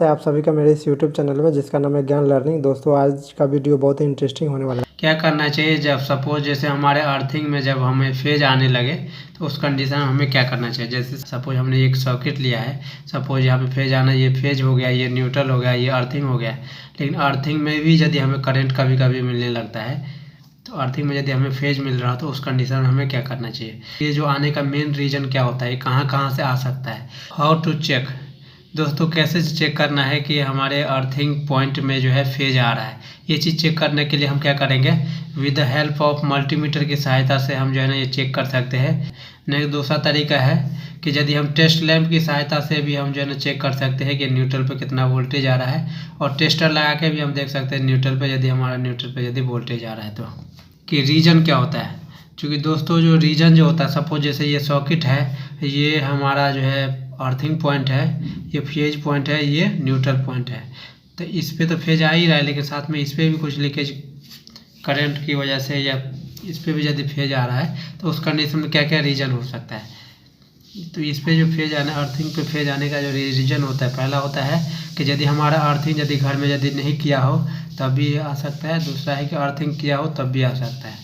है आप सभी का मेरे इस यूट्यूब चैनल में जिसका नाम है ज्ञान लर्निंग। दोस्तों आज का वीडियो बहुत ही इंटरेस्टिंग होने वाला है। क्या करना चाहिए जब सपोज जैसे हमारे अर्थिंग में जब हमें फेज आने लगे तो उस कंडीशन में हमें क्या करना चाहिए। जैसे सपोज हमने एक सर्किट लिया है, सपोज यहाँ पे फेज आना, ये फेज हो गया, ये न्यूट्रल हो गया, ये अर्थिंग हो गया। लेकिन अर्थिंग में भी यदि हमें करंट कभी कभी मिलने लगता है तो अर्थिंग में यदि हमें फेज मिल रहा हो तो उस कंडीशन में हमें क्या करना चाहिए। ये जो आने का मेन रीज़न क्या होता है, कहाँ कहाँ से आ सकता है। How to check. दोस्तों कैसे चेक करना है कि हमारे अर्थिंग पॉइंट में जो है फेज आ रहा है। ये चीज़ चेक करने के लिए हम क्या करेंगे, with the help of multimeter की सहायता से हम जो है ना ये चेक कर सकते हैं। नहीं, दूसरा तरीका है कि यदि हम टेस्ट लैंप की सहायता से भी हम जो है ना चेक कर सकते हैं कि न्यूट्रल पे कितना वोल्टेज आ रहा है, और टेस्टर लगा के भी हम देख सकते हैं न्यूट्रल पे यदि हमारा न्यूट्रल पे यदि वोल्टेज आ रहा है तो कि रीजन क्या होता है। क्योंकि दोस्तों जो रीजन जो होता है, सपोज जैसे ये सॉकेट है, ये हमारा जो है अर्थिंग पॉइंट है, ये फेज पॉइंट है, ये न्यूट्रल पॉइंट है। तो इस पे तो फेज आ ही रहा है, लेकिन साथ में इस पे भी कुछ लीकेज करंट की वजह से या इस पे भी यदि फेज आ रहा है तो उस कंडीशन में क्या क्या रीजन हो सकता है। तो इस पे जो फेज आना, अर्थिंग पे फेज आने का जो रीजन होता है, पहला होता है कि यदि हमारा अर्थिंग यदि घर में यदि नहीं किया हो तब भी आ सकता है। दूसरा है कि अर्थिंग किया हो तब भी आ सकता है।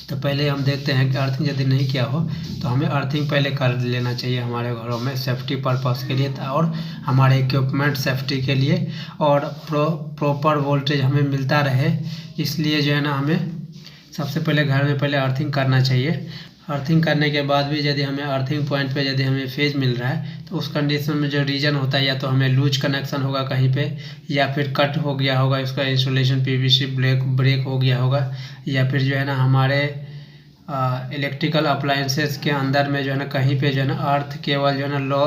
तो पहले हम देखते हैं कि अर्थिंग यदि नहीं किया हो तो हमें अर्थिंग पहले कर लेना चाहिए हमारे घरों में सेफ्टी पर्पस के लिए और हमारे इक्विपमेंट सेफ्टी के लिए, और प्रॉपर वोल्टेज हमें मिलता रहे। इसलिए जो है ना हमें सबसे पहले घर में पहले अर्थिंग करना चाहिए। अर्थिंग करने के बाद भी यदि हमें अर्थिंग पॉइंट पे यदि हमें फेज मिल रहा है तो उस कंडीशन में जो रीजन होता है, या तो हमें लूज कनेक्शन होगा कहीं पे, या फिर कट हो गया होगा, इसका इंसुलेशन पीवीसी ब्रेक हो गया होगा, या फिर जो है ना हमारे इलेक्ट्रिकल अप्लायंसेस के अंदर में जो है ना कहीं पे जो है ना अर्थ केबल जो है ना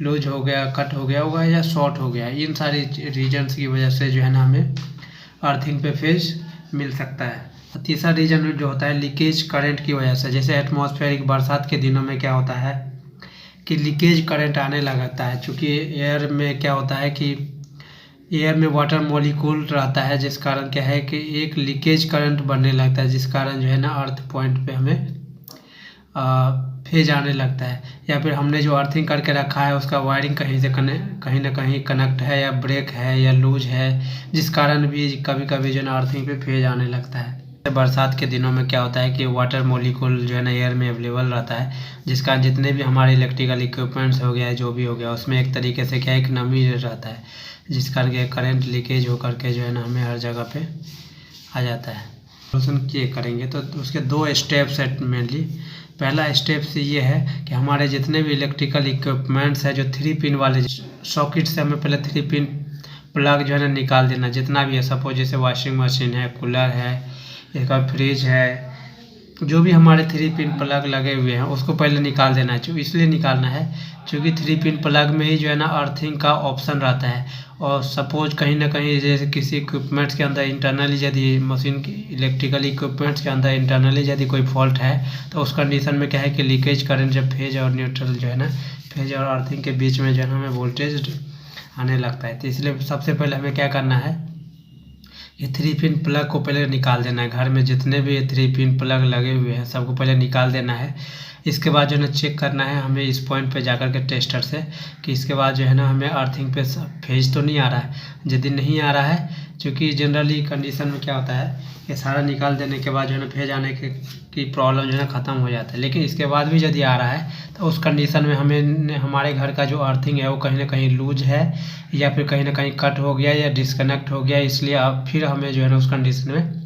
लूज हो गया, कट हो गया होगा, या शॉर्ट हो गया। इन सारी रीजन्स की वजह से जो है ना हमें अर्थिंग पे फेज मिल सकता है। तीसरा रीजन जो होता है लीकेज करंट की वजह से। जैसे एटमॉस्फेरिक बरसात के दिनों में क्या होता है कि लीकेज करंट आने लगता है। चूँकि एयर में क्या होता है कि एयर में वाटर मॉलिक्यूल रहता है, जिस कारण क्या है कि एक लीकेज करंट बनने लगता है, जिस कारण जो है ना अर्थ पॉइंट पे हमें फेज आने लगता है। या फिर हमने जो अर्थिंग करके रखा है उसका वायरिंग कहीं ना कहीं कनेक्ट है, या ब्रेक है, या लूज है, जिस कारण भी कभी कभी जो है ना अर्थिंग पे फेज आने लगता है। बरसात के दिनों में क्या होता है कि वाटर मॉलिक्यूल जो है ना एयर में अवेलेबल रहता है, जिस कारण जितने भी हमारे इलेक्ट्रिकल इक्विपमेंट्स हो गया, जो भी हो गया, उसमें एक तरीके से क्या है कि नमी रहता है, जिस कारण करंट लीकेज होकर के जो है ना हमें हर जगह पे आ जाता है। सोल्यूशन ये करेंगे तो उसके दो स्टेप्स है मेनली। पहला स्टेप से ये है कि हमारे जितने भी इलेक्ट्रिकल इक्विपमेंट्स है जो 3 पिन वाले सॉकेट से हमें पहले 3 पिन प्लग जो है ना निकाल देना, जितना भी है। सपोज जैसे वॉशिंग मशीन है, कूलर है, एक फ्रिज है, जो भी हमारे 3 पिन प्लग लगे हुए हैं उसको पहले निकाल देना है। इसलिए निकालना है क्योंकि 3 पिन प्लग में ही जो है ना अर्थिंग का ऑप्शन रहता है। और सपोज कहीं ना कहीं जैसे किसी इक्विपमेंट्स के अंदर इंटरनली यदि मशीन की इलेक्ट्रिकल इक्विपमेंट्स के अंदर इंटरनली यदि कोई फॉल्ट है तो उस कंडीशन में क्या है कि लीकेज करंट जब फेज और न्यूट्रल जो है ना, फेज और अर्थिंग के बीच में जो है ना हमें वोल्टेज आने लगता है। तो इसलिए सबसे पहले हमें क्या करना है, ये 3 पिन प्लग को पहले निकाल देना है। घर में जितने भी 3 पिन प्लग लगे हुए हैं सबको पहले निकाल देना है। इसके बाद जो है ना चेक करना है हमें इस पॉइंट पे जाकर के टेस्टर से कि इसके बाद जो है ना हमें अर्थिंग पे फेज तो नहीं आ रहा है। यदि नहीं आ रहा है, क्योंकि जनरली कंडीशन में क्या होता है कि सारा निकाल देने के बाद जो है ना फेज आने की प्रॉब्लम जो है ना ख़त्म हो जाता है। लेकिन इसके बाद भी यदि आ रहा है तो उस कंडीशन में हमें हमारे घर का जो अर्थिंग है वो कहीं ना कहीं लूज है, या फिर कहीं ना कहीं कट हो गया या डिस्कनेक्ट हो गया। इसलिए अब फिर हमें जो है ना उस कंडीशन में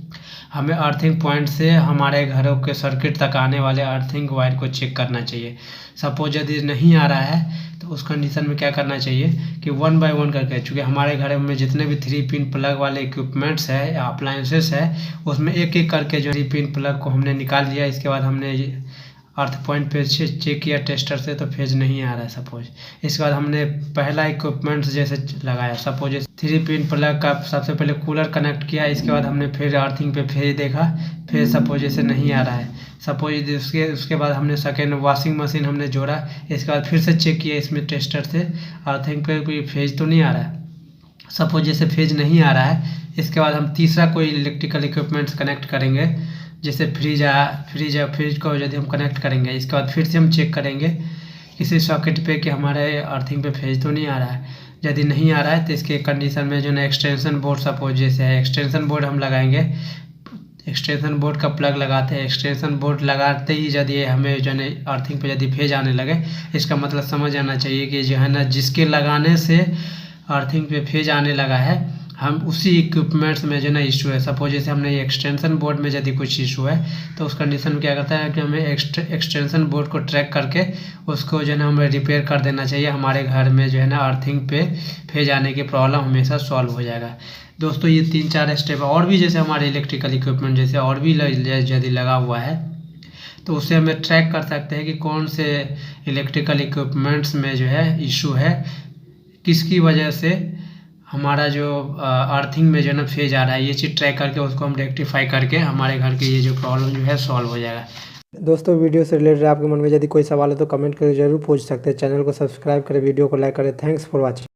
हमें अर्थिंग पॉइंट से हमारे घरों के सर्किट तक आने वाले अर्थिंग वायर को चेक करना चाहिए। सपोज यदि नहीं आ रहा है तो उस कंडीशन में क्या करना चाहिए कि 1 बाय 1 करके, चूँकि हमारे घर में जितने भी 3 पिन प्लग वाले इक्विपमेंट्स है या अप्लायंसेस है उसमें एक एक करके जो 3 पिन प्लग को हमने निकाल लिया। इसके बाद हमने अर्थ पॉइंट पे चेक किया टेस्टर से तो फेज नहीं आ रहा है सपोज। इसके बाद हमने पहला इक्विपमेंट्स जैसे लगाया, सपोज 3 पिन प्लग का सबसे पहले कूलर कनेक्ट किया। इसके बाद हमने फिर अर्थिंग पे फेज देखा, फिर सपोज जैसे नहीं आ रहा है। सपोज उसके बाद हमने सेकेंड वॉशिंग मशीन हमने जोड़ा। इसके बाद फिर से चेक किया इसमें टेस्टर से अर्थिंग पे कोई फेज तो नहीं आ रहा है। सपोज जैसे फेज नहीं आ रहा है, इसके बाद हम तीसरा कोई इलेक्ट्रिकल इक्विपमेंट्स कनेक्ट करेंगे, जैसे फ्रिज को यदि हम कनेक्ट करेंगे। इसके बाद फिर से हम चेक करेंगे किसी सॉकेट पे कि हमारे अर्थिंग पे फेज तो नहीं आ रहा है। यदि नहीं आ रहा है तो इसके कंडीशन में जो है ना एक्सटेंशन बोर्ड सपोज जैसे है, एक्सटेंशन बोर्ड हम लगाएंगे, एक्सटेंशन बोर्ड का प्लग लगाते हैं। एक्सटेंशन बोर्ड लगाते ही यदि हमें जो है अर्थिंग पे यदि फेज आने लगे, इसका मतलब समझ आना चाहिए कि जो है ना जिसके लगाने से अर्थिंग पे फेज आने लगा है, हम उसी इक्विपमेंट्स में जो है ना इशू है। सपोज जैसे हमने ये एक्सटेंशन बोर्ड में यदि कुछ इशू है तो उस कंडीशन में क्या करता है कि हमें एक्सटेंशन बोर्ड को ट्रैक करके उसको जो है ना हमें रिपेयर कर देना चाहिए। हमारे घर में जो है ना अर्थिंग पे फेज आने की प्रॉब्लम हमेशा सॉल्व हो जाएगा। दोस्तों ये 3-4 स्टेप और भी जैसे हमारे इलेक्ट्रिकल इक्विपमेंट जैसे और भी यदि लगा हुआ है तो उससे हमें ट्रैक कर सकते हैं कि कौन से इलेक्ट्रिकल इक्विपमेंट्स में जो है इशू है, किसकी वजह से हमारा जो अर्थिंग में जो है ना फेज आ रहा है। ये चीज़ ट्रैक करके उसको हम रेक्टिफाई करके हमारे घर के ये जो प्रॉब्लम जो है सॉल्व हो जाएगा। दोस्तों वीडियो से रिलेटेड आपके मन में यदि कोई सवाल है तो कमेंट करके जरूर पूछ सकते हैं। चैनल को सब्सक्राइब करें, वीडियो को लाइक करें। Thanks for watching.